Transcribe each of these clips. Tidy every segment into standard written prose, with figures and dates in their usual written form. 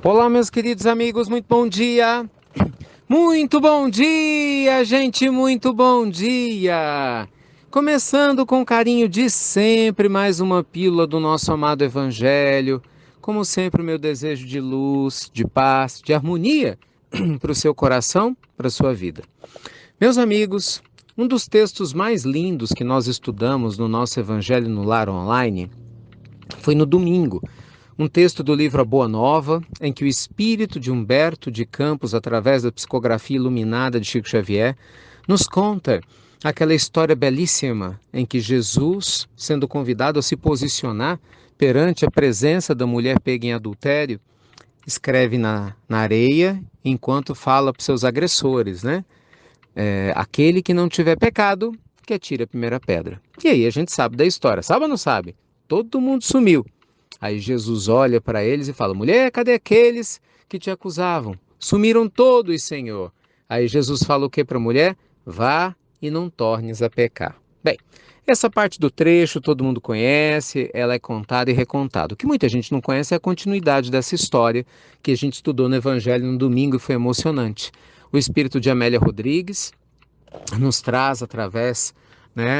Olá, meus queridos amigos, muito bom dia! Muito bom dia, gente, muito bom dia! Começando com carinho de sempre, mais uma pílula do nosso amado Evangelho. Como sempre, o meu desejo de luz, de paz, de harmonia para o seu coração, para a sua vida. Meus amigos, um dos textos mais lindos que nós estudamos no nosso Evangelho no Lar Online foi no domingo. Um texto do livro A Boa Nova, em que o espírito de Humberto de Campos, através da psicografia iluminada de Chico Xavier, nos conta aquela história belíssima em que Jesus, sendo convidado a se posicionar perante a presença da mulher pega em adultério, escreve na areia enquanto fala para os seus agressores, né? Aquele que não tiver pecado, que atire a primeira pedra. E aí a gente sabe da história, sabe ou não sabe? Todo mundo sumiu. Aí Jesus olha para eles e fala: mulher, cadê aqueles que te acusavam? Sumiram todos, Senhor. Aí Jesus fala o que para a mulher? Vá e não tornes a pecar. Bem, essa parte do trecho todo mundo conhece, ela é contada e recontada. O que muita gente não conhece é a continuidade dessa história que a gente estudou no Evangelho no domingo e foi emocionante. O espírito de Amélia Rodrigues nos traz através,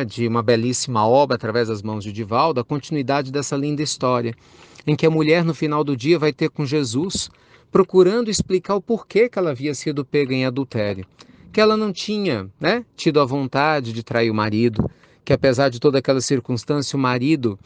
de uma belíssima obra, através das mãos de Divaldo, a continuidade dessa linda história, em que a mulher no final do dia vai ter com Jesus, procurando explicar o porquê que ela havia sido pega em adultério, que ela não tinha, tido a vontade de trair o marido, que apesar de toda aquela circunstância, o marido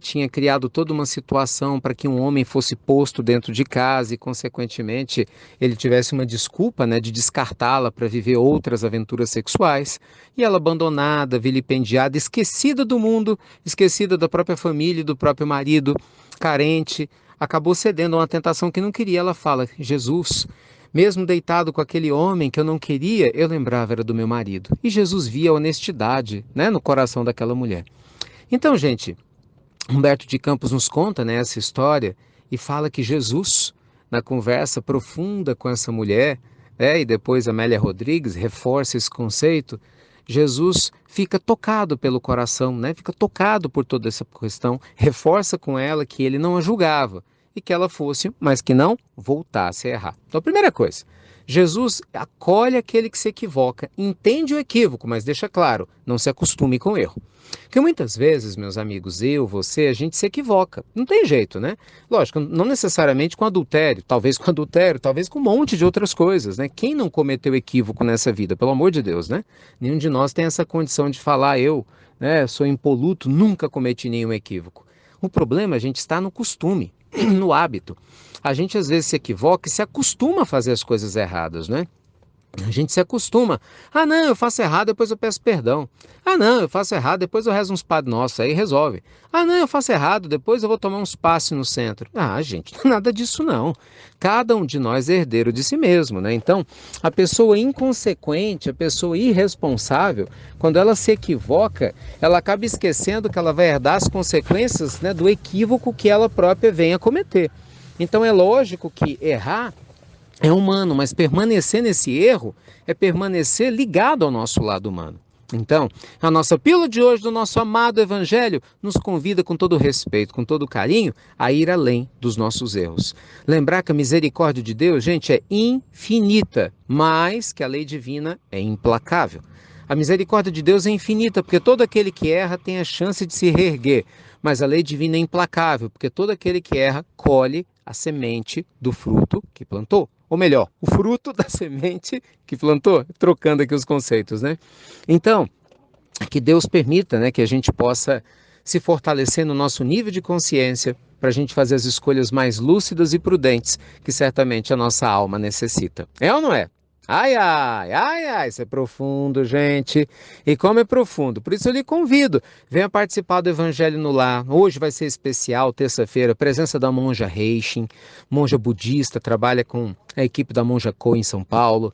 tinha criado toda uma situação para que um homem fosse posto dentro de casa e, consequentemente, ele tivesse uma desculpa, de descartá-la para viver outras aventuras sexuais. E ela abandonada, vilipendiada, esquecida do mundo, esquecida da própria família e do próprio marido, carente, acabou cedendo a uma tentação que não queria. Ela fala: Jesus, mesmo deitado com aquele homem que eu não queria, eu lembrava era do meu marido. E Jesus via a honestidade, no coração daquela mulher. Então, gente, Humberto de Campos nos conta, essa história e fala que Jesus, na conversa profunda com essa mulher, e depois Amélia Rodrigues reforça esse conceito, Jesus fica tocado pelo coração, fica tocado por toda essa questão, reforça com ela que ele não a julgava e que ela fosse, mas que não voltasse a errar. Então, a primeira coisa, Jesus acolhe aquele que se equivoca, entende o equívoco, mas deixa claro, não se acostume com o erro. Porque muitas vezes, meus amigos, você, a gente se equivoca. Não tem jeito, né? Lógico, não necessariamente com adultério, talvez com um monte de outras coisas, né? Quem não cometeu equívoco nessa vida, pelo amor de Deus, né? Nenhum de nós tem essa condição de falar: eu, sou impoluto, nunca cometi nenhum equívoco. O problema, a gente está no costume, no hábito. A gente às vezes se equivoca e se acostuma a fazer as coisas erradas, né? A gente se acostuma. Ah, não, eu faço errado, depois eu peço perdão. Ah, não, eu faço errado, depois eu rezo uns Padre Nosso, aí resolve. Ah, não, eu faço errado, depois eu vou tomar uns passes no centro. Ah, gente, não é nada disso não. Cada um de nós é herdeiro de si mesmo, né? Então, a pessoa inconsequente, a pessoa irresponsável, quando ela se equivoca, ela acaba esquecendo que ela vai herdar as consequências, do equívoco que ela própria vem a cometer. Então, é lógico que errar é humano, mas permanecer nesse erro é permanecer ligado ao nosso lado humano. Então, a nossa pílula de hoje do nosso amado Evangelho nos convida com todo respeito, com todo carinho, a ir além dos nossos erros. Lembrar que a misericórdia de Deus, gente, é infinita, mas que a lei divina é implacável. A misericórdia de Deus é infinita, porque todo aquele que erra tem a chance de se reerguer. Mas a lei divina é implacável, porque todo aquele que erra colhe a semente do fruto que plantou. Ou melhor, o fruto da semente que plantou, trocando aqui os conceitos, né? Então, que Deus permita, que a gente possa se fortalecer no nosso nível de consciência para a gente fazer as escolhas mais lúcidas e prudentes que certamente a nossa alma necessita. É ou não é? Ai, ai, ai, ai, isso é profundo, gente. E como é profundo? Por isso eu lhe convido, venha participar do Evangelho no Lar. Hoje vai ser especial, terça-feira, presença da monja Reishin, monja budista, trabalha com a equipe da monja Ko em São Paulo.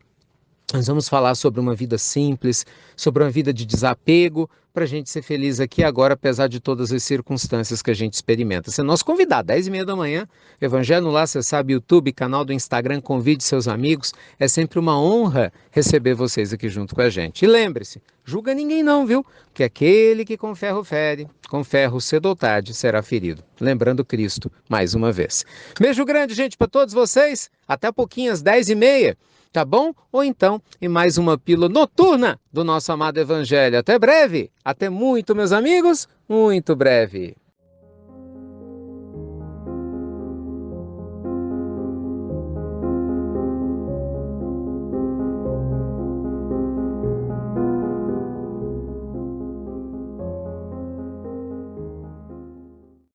Nós vamos falar sobre uma vida simples, sobre uma vida de desapego, para a gente ser feliz aqui e agora, apesar de todas as circunstâncias que a gente experimenta. Você é nosso convidado, 10h30 da manhã, Evangelho no Lar, você sabe, YouTube, canal do Instagram, convide seus amigos. É sempre uma honra receber vocês aqui junto com a gente. E lembre-se, julga ninguém não, viu? Que aquele que com ferro fere, com ferro cedo ou tarde será ferido. Lembrando Cristo, mais uma vez. Beijo grande, gente, para todos vocês. Até pouquinho, às 10h30. Tá bom? Ou então, em mais uma pílula noturna do nosso amado Evangelho. Até breve! Até muito, meus amigos! Muito breve!